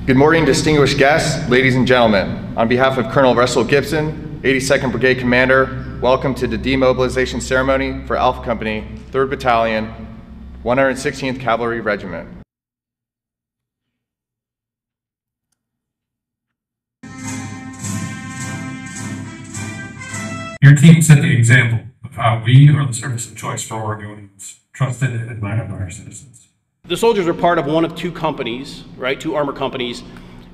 Good morning, distinguished guests, ladies and gentlemen. On behalf of Colonel Russell Gibson, 82nd Brigade Commander, welcome to the demobilization ceremony for Alpha Company, 3rd Battalion, 116th Cavalry Regiment. Your team set the example of how we are the service of choice for Oregonians, trusted and admired by our citizens. The soldiers are part of one of two companies, right? Two armor companies,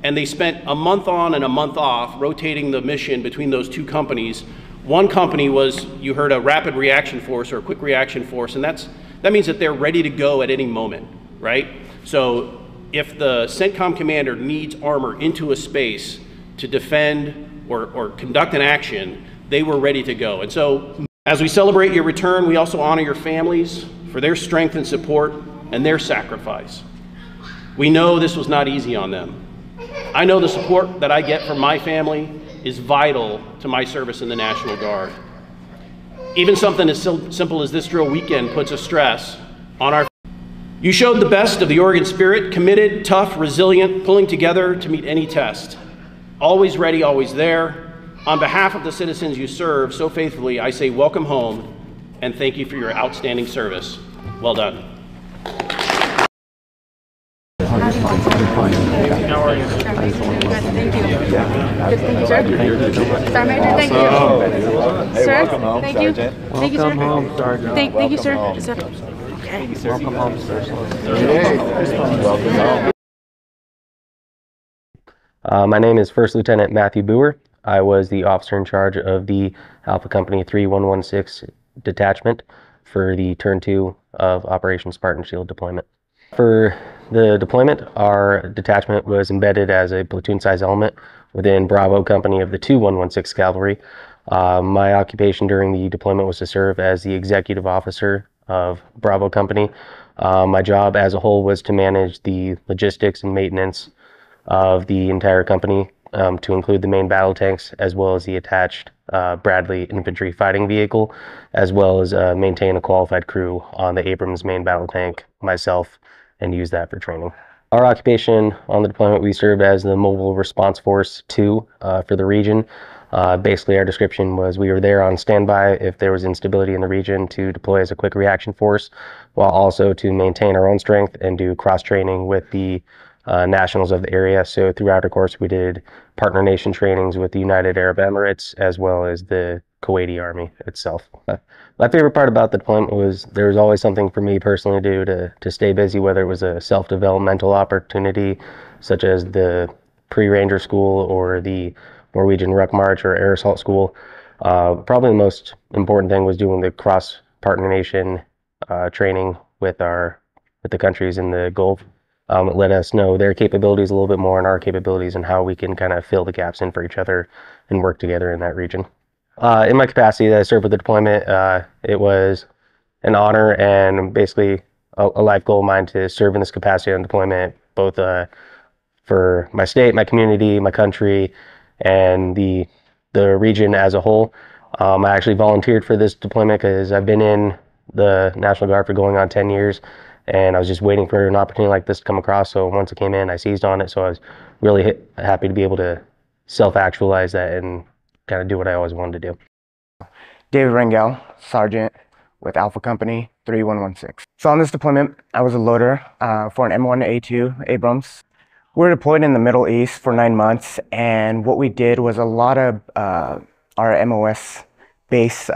and they spent a month on and a month off rotating the mission between those two companies. One company was, you heard, a rapid reaction force or a quick reaction force, and that means that they're ready to go at any moment, right? So if the CENTCOM commander needs armor into a space to defend or conduct an action, they were ready to go. And so as we celebrate your return, we also honor your families for their strength and support and their sacrifice. We know this was not easy on them. I know the support that I get from my family is vital to my service in the National Guard. Even something as simple as this drill weekend puts a stress on our. You showed the best of the Oregon spirit, committed, tough, resilient, pulling together to meet any test. Always ready, always there. On behalf of the citizens you serve so faithfully, I say welcome home and thank you for your outstanding service. Well done. How are you? Thank you. Thank you, sir. Sergeant Major, thank you. Sir, thank you. Thank you, sir. Welcome home, Sergeant. Thank you, sir. Okay. Welcome home, sir. My name is First Lieutenant Matthew Boer. I was the officer in charge of the Alpha Company 3116 detachment for the Turn 2 of Operation Spartan Shield deployment. For the deployment, our detachment was embedded as a platoon-size element within Bravo Company of the 2116 Cavalry. My occupation during the deployment was to serve as the executive officer of Bravo Company. My job as a whole was to manage the logistics and maintenance of the entire company, to include the main battle tanks as well as the attached Bradley infantry fighting vehicle, as well as maintain a qualified crew on the Abrams main battle tank, myself, and use that for training. Our occupation on the deployment, we served as the Mobile Response Force 2 for the region. Basically, our description was we were there on standby if there was instability in the region to deploy as a quick reaction force, while also to maintain our own strength and do cross-training with the nationals of the area. So throughout our course, we did partner nation trainings with the United Arab Emirates as well as the Kuwaiti Army itself. My favorite part about the deployment was there was always something for me personally to do to stay busy, whether it was a self-developmental opportunity such as the pre-ranger school or the Norwegian Ruck March or Air Assault School. Probably the most important thing was doing the cross-partner nation training with the countries in the Gulf. It let us know their capabilities a little bit more and our capabilities and how we can kind of fill the gaps in for each other and work together in that region. In my capacity that I served with the deployment, it was an honor and basically a life goal of mine to serve in this capacity on deployment, both for my state, my community, my country, and the region as a whole. I actually volunteered for this deployment because I've been in the National Guard for going on 10 years. And I was just waiting for an opportunity like this to come across. So once it came in, I seized on it. So I was really happy to be able to self-actualize that and kind of do what I always wanted to do. David Rangel, Sergeant with Alpha Company 3116. So on this deployment, I was a loader for an M1A2 Abrams. We were deployed in the Middle East for 9 months. And what we did was a lot of our MOS-based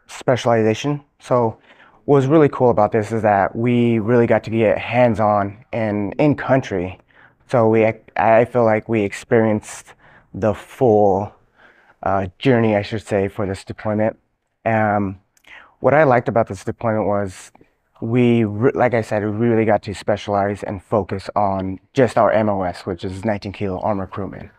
specialization. So what was really cool about this is that we really got to get hands-on and in country. So I feel like we experienced the full journey, I should say, for this deployment. What I liked about this deployment was like I said, we really got to specialize and focus on just our MOS, which is 19 kilo armor crewman.